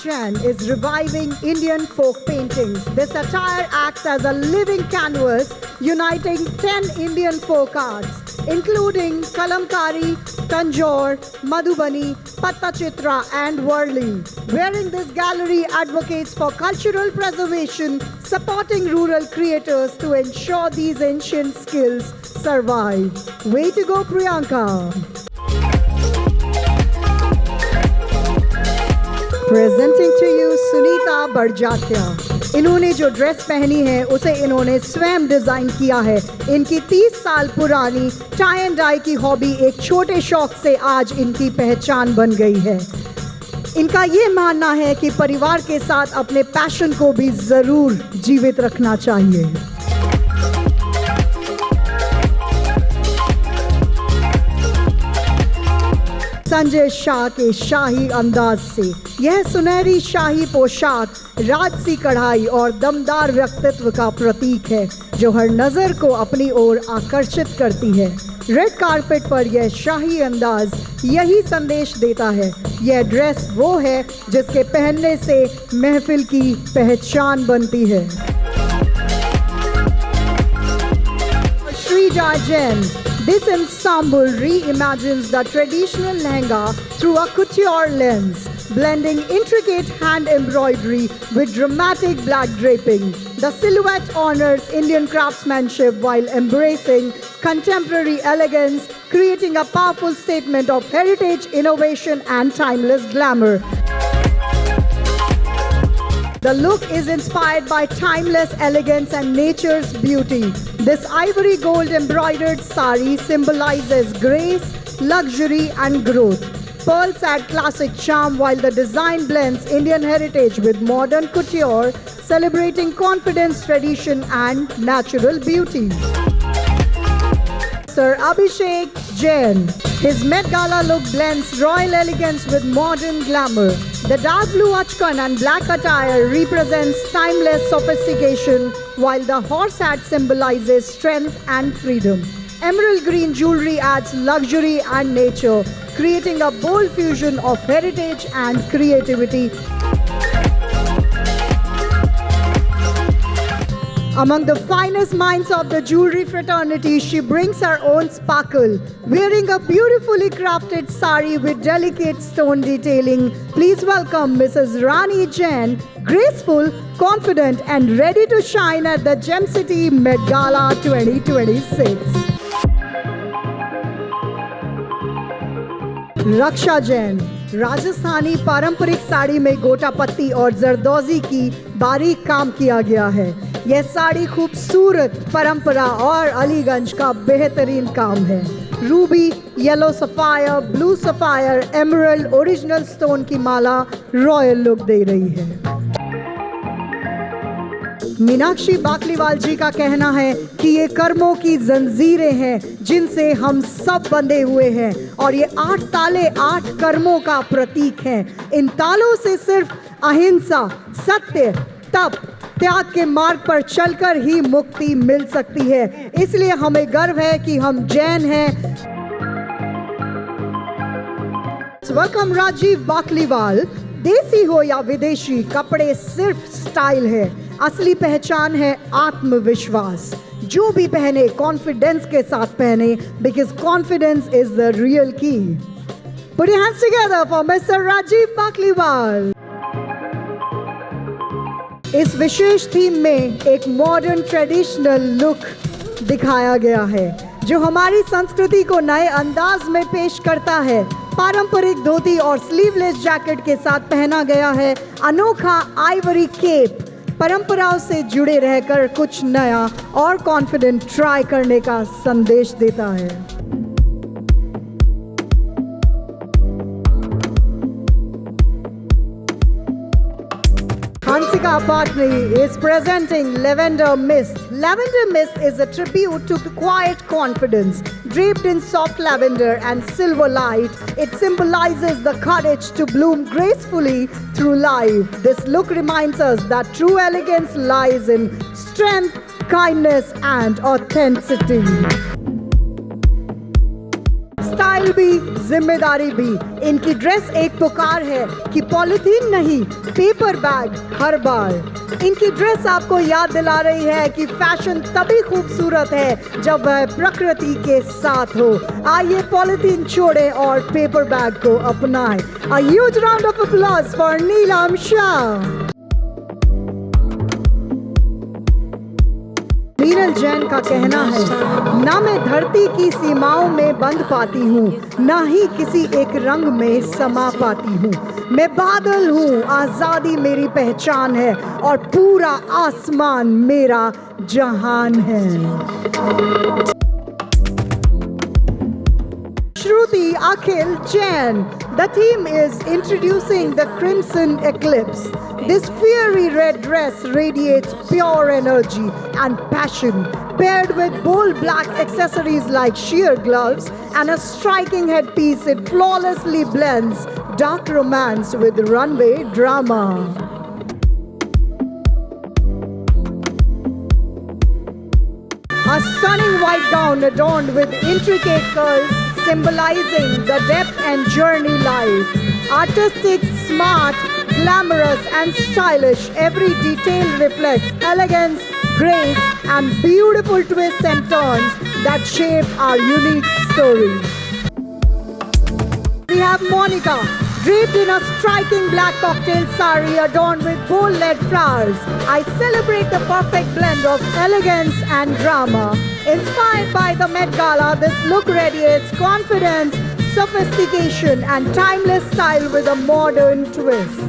Jain is reviving Indian folk paintings. This attire acts as a living canvas uniting 10 Indian folk arts, including Kalamkari, Tanjore, Madhubani, Pattachitra and Worli. Wearing this gallery advocates for cultural preservation, supporting rural creators to ensure these ancient skills survive. Way to go, Priyanka! Presenting to you Sunita Barjatya. इन्होंने जो dress पहनी है उसे इन्होंने स्वयं design किया है। इनकी 30 साल पुरानी टाई एंड डाई की हॉबी एक छोटे शौक से आज इनकी पहचान बन गई है। इनका ये मानना है कि परिवार के साथ अपने पैशन को भी जरूर जीवित रखना चाहिए। संजय शाह के शाही अंदाज से यह सुनहरी शाही पोशाक राजसी कढ़ाई और दमदार व्यक्तित्व का प्रतीक है जो हर नजर को अपनी ओर आकर्षित करती है। रेड कारपेट पर यह शाही अंदाज यही संदेश देता है। यह ड्रेस वो है जिसके पहनने से महफिल की पहचान बनती है। Shrija Jain. This ensemble reimagines the traditional lehenga through a couture lens, blending intricate hand embroidery with dramatic black draping. The silhouette honors Indian craftsmanship while embracing contemporary elegance, creating a powerful statement of heritage, innovation, and timeless glamour. The look is inspired by timeless elegance and nature's beauty. This ivory gold embroidered sari symbolizes grace, luxury, and growth. Pearls add classic charm while the design blends Indian heritage with modern couture, celebrating confidence, tradition, and natural beauty. Sir Abhishek Jain. His Met Gala look blends royal elegance with modern glamour. The dark blue achkan and black attire represents timeless sophistication, while the horse hat symbolizes strength and freedom. Emerald green jewelry adds luxury and nature, creating a bold fusion of heritage and creativity. Among the finest minds of the jewelry fraternity, she brings her own sparkle. Wearing a beautifully crafted sari with delicate stone detailing, please welcome Mrs. Rani Jain, graceful, confident and ready to shine at the Gem City Met Gala 2026. रक्षा जैन। राजस्थानी पारंपरिक साड़ी में गोटा पत्ती और जरदोजी की बारीक काम किया गया है। यह साड़ी खूबसूरत परंपरा और अलीगंज का बेहतरीन काम है। Ruby, yellow sapphire, blue sapphire, emerald, original stone की माला रॉयल लुक दे रही है। मीनाक्षी बाकलीवाल जी का कहना है कि ये कर्मों की जंजीरें हैं जिनसे हम सब बंधे हुए हैं और ये 8 ताले 8 कर्मों का प्रतीक हैं। इन तालों से सिर्फ अहिंसा, सत्य, तप, त्याग के मार्ग पर चलकर ही मुक्ति मिल सकती है। इसलिए हमें गर्व है कि हम जैन हैं। वेलकम राजीव बाकलीवाल। देसी हो या विदेशी, कपड़े सिर्फ स्टाइल है, असली पहचान है आत्मविश्वास। जो भी पहने कॉन्फिडेंस के साथ पहने, because confidence is the real key. Put your hands together for mister Rajeev Bakliwal. इस विशेष थीम में एक मॉडर्न ट्रेडिशनल लुक दिखाया गया है जो हमारी संस्कृति को नए अंदाज में पेश करता है। पारंपरिक धोती और स्लीवलेस जैकेट के साथ पहना गया है अनोखा आइवरी केप। परंपराओं से जुड़े रहकर कुछ नया और कॉन्फिडेंट ट्राई करने का संदेश देता है। Hansika Patni is presenting Lavender Mist. Lavender Mist is a tribute to quiet confidence. Draped in soft lavender and silver light, it symbolizes the courage to bloom gracefully through life. This look reminds us that true elegance lies in strength, kindness, and authenticity. Style भी जिम्मेदारी भी। इनकी dress एक पुकार है कि polythene नहीं, paper bag हर बार। इनकी ड्रेस आपको याद दिला रही है कि फैशन तभी खूबसूरत है जब वह प्रकृति के साथ हो। आइए पॉलिथीन छोड़े और पेपर बैग को अपनाएं। A huge round of applause for नीलम शाह। मीनल जैन का कहना है, ना मैं धरती की सीमाओं में बंध पाती हूँ, ना ही किसी एक रंग में समा पाती हूँ। मैं बादल हूँ, आज़ादी मेरी पहचान है और पूरा आसमान मेरा जहान है। Shruti Akhil Jain. The theme is introducing the crimson eclipse. This fiery red dress radiates pure energy and passion, paired with bold black accessories like sheer gloves and a striking headpiece. It flawlessly blends dark romance with runway drama. A stunning white gown adorned with intricate curls symbolizing the depth and journey life. Artistic, smart, glamorous and stylish, every detail reflects elegance, grace and beautiful twists and turns that shape our unique story. We have Monica, draped in a striking black cocktail sari adorned with bold lead flowers. I celebrate the perfect blend of elegance and drama. Inspired by the Met Gala, this look radiates confidence, sophistication and timeless style with a modern twist.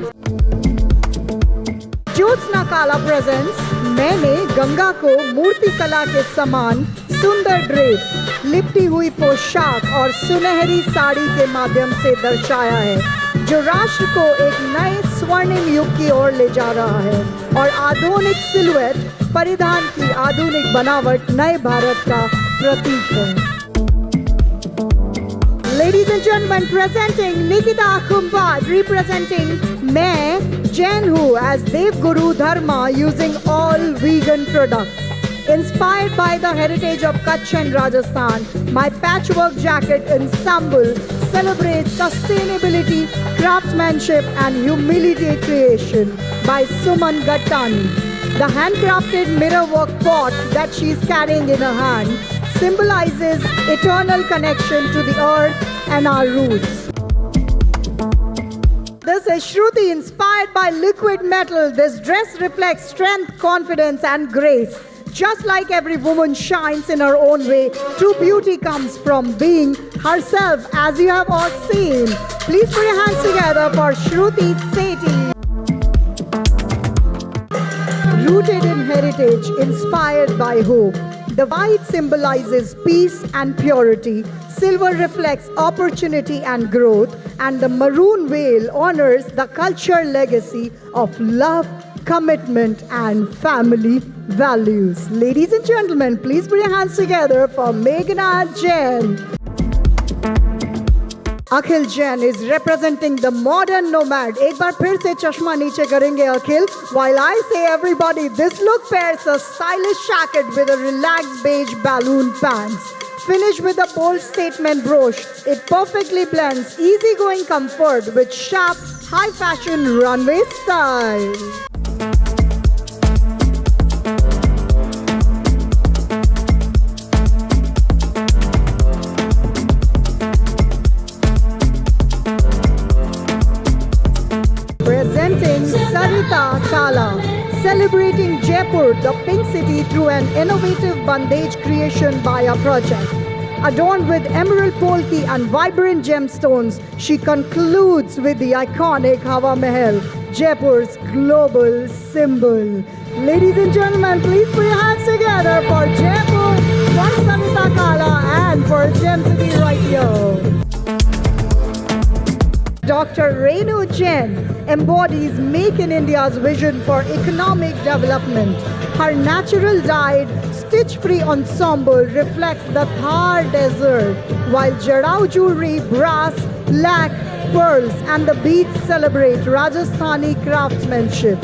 Jyotsna काला presents, मैंने गंगा को मूर्ति कला के समान सुंदर drape, लिपटी हुई पोशाक और सुनहरी साड़ी के माध्यम से दर्शाया है, जो राष्ट्र को एक नए स्वर्णिम युग की ओर ले जा रहा है। और आधुनिक सिलुएट, परिधान की आधुनिक बनावट नए भारत का प्रतीक है। Ladies and gentlemen, presenting Nikita Kumbad, representing मैं जैन हूँ as Dev Guru Dharma, using all vegan products. Inspired by the heritage of Kutch and Rajasthan, my patchwork jacket ensemble celebrates sustainability, craftsmanship and humility creation by Suman Gattani. The handcrafted mirror-work pot that she is carrying in her hand symbolizes eternal connection to the earth and our roots. This is Shruti, inspired by liquid metal. This dress reflects strength, confidence and grace. Just like every woman shines in her own way, true beauty comes from being herself, as you have all seen. Please put your hands together for Shruti Sethi. Rooted in heritage, inspired by hope. The white symbolizes peace and purity. Silver reflects opportunity and growth. And the maroon veil honors the cultural legacy of love, commitment and family values. Ladies and gentlemen, please put your hands together for Meghna Jain. Akhil Jain is representing the modern nomad. एक बार फिर से चश्मा नीचे करेंगे Akhil. While I say everybody, this look pairs a stylish jacket with a relaxed beige balloon pants. Finished with a bold statement brooch, it perfectly blends easygoing comfort with sharp, high-fashion runway style. Presenting Sarita Kala, celebrating Jaipur, the pink city, through an innovative bandage creation by a project. Adorned with emerald polki and vibrant gemstones, she concludes with the iconic Hawa Mahal, Jaipur's global symbol. Ladies and gentlemen, please put your hands together for Jaipur, for Sarita Kala and for Gem City right here. Dr. Renu Jain embodies Make in India's vision for economic development. Her natural dyed, stitch-free ensemble reflects the Thar desert, while Jarao jewelry, brass, lac, pearls and the beads celebrate Rajasthani craftsmanship.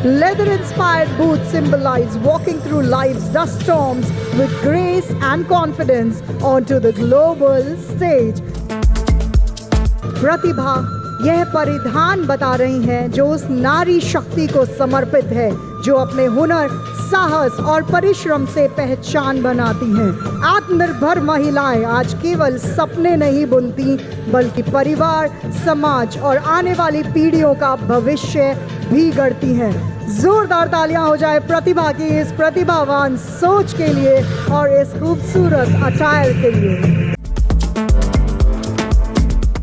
Leather-inspired boots symbolize walking through life's dust storms with grace and confidence onto the global stage. प्रतिभा यह परिधान बता रही हैं जो उस नारी शक्ति को समर्पित है जो अपने हुनर, साहस और परिश्रम से पहचान बनाती हैं। आत्मनिर्भर महिलाएं आज केवल सपने नहीं बुनती बल्कि परिवार, समाज और आने वाली पीढ़ियों का भविष्य भी गढ़ती हैं। जोरदार तालियां हो जाए प्रतिभा की इस प्रतिभावान सोच के लिए और इस खूबसूरत अटायर के लिए।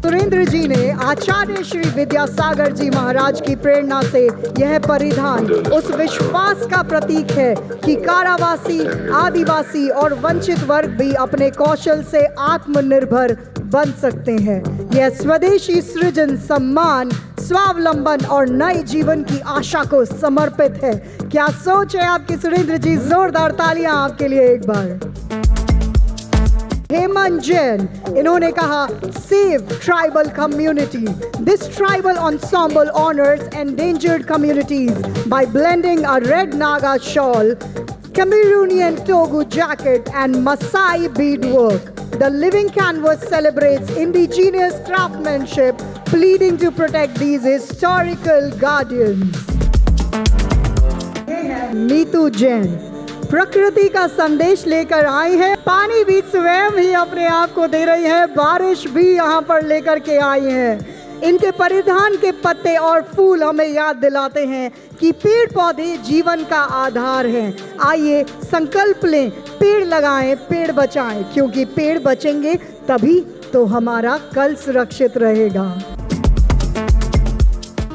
सुरेंद्र जी ने आचार्य श्री विद्यासागर जी महाराज की प्रेरणा से यह परिधान उस विश्वास का प्रतीक है कि कारावासी, आदिवासी और वंचित वर्ग भी अपने कौशल से आत्मनिर्भर बन सकते हैं। यह स्वदेशी सृजन, सम्मान, स्वावलंबन और नए जीवन की आशा को समर्पित है। क्या सोच है आपकी सुरेंद्र जी? जोरदार तालियां आपके लिए एक बार। हेमंत जैन, इन्होंने कहा save tribal community. This tribal ensemble honors endangered communities by blending a red Naga shawl, Cameroonian Togu jacket and Maasai beadwork. The living canvas celebrates indigenous craftsmanship, pleading to protect these historical guardians. Neetu Jain प्रकृति का संदेश लेकर आई है। पानी भी स्वयं ही अपने आप को दे रही है, बारिश भी यहाँ पर लेकर के आई है। इनके परिधान के पत्ते और फूल हमें याद दिलाते हैं कि पेड़ पौधे जीवन का आधार हैं। आइए संकल्प लें, पेड़ लगाएं, पेड़ बचाएं, क्योंकि पेड़ बचेंगे तभी तो हमारा कल सुरक्षित रहेगा।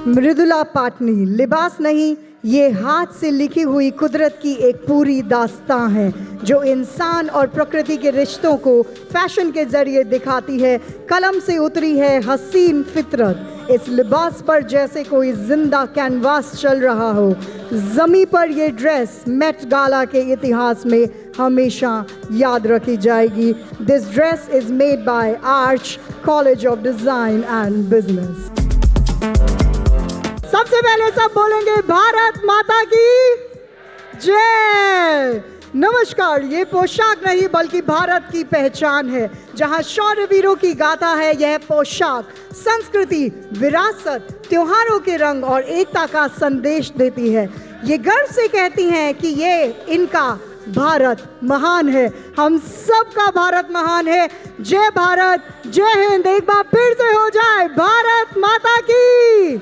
मृदुला पाटनी, लिबास नहीं, ये हाथ से लिखी हुई कुदरत की एक पूरी दास्तां है जो इंसान और प्रकृति के रिश्तों को फैशन के जरिए दिखाती है। कलम से उतरी है हसीन फितरत। इस लिबास पर जैसे कोई जिंदा कैनवास चल रहा हो। जमी पर ये ड्रेस मेट गाला के इतिहास में हमेशा याद रखी जाएगी। This dress is made by arch college of design and business. सबसे पहले सब बोलेंगे भारत माता की जय। नमस्कार। ये पोशाक नहीं बल्कि भारत की पहचान है। जहां शौर्यवीरों की गाथा है, यह पोशाक संस्कृति, विरासत, त्योहारों के रंग और एकता का संदेश देती है। ये गर्व से कहती हैं कि ये इनका भारत महान है। हम सबका भारत महान है। जय भारत, जय हिंद। एक बार फिर से हो जाए भारत माता की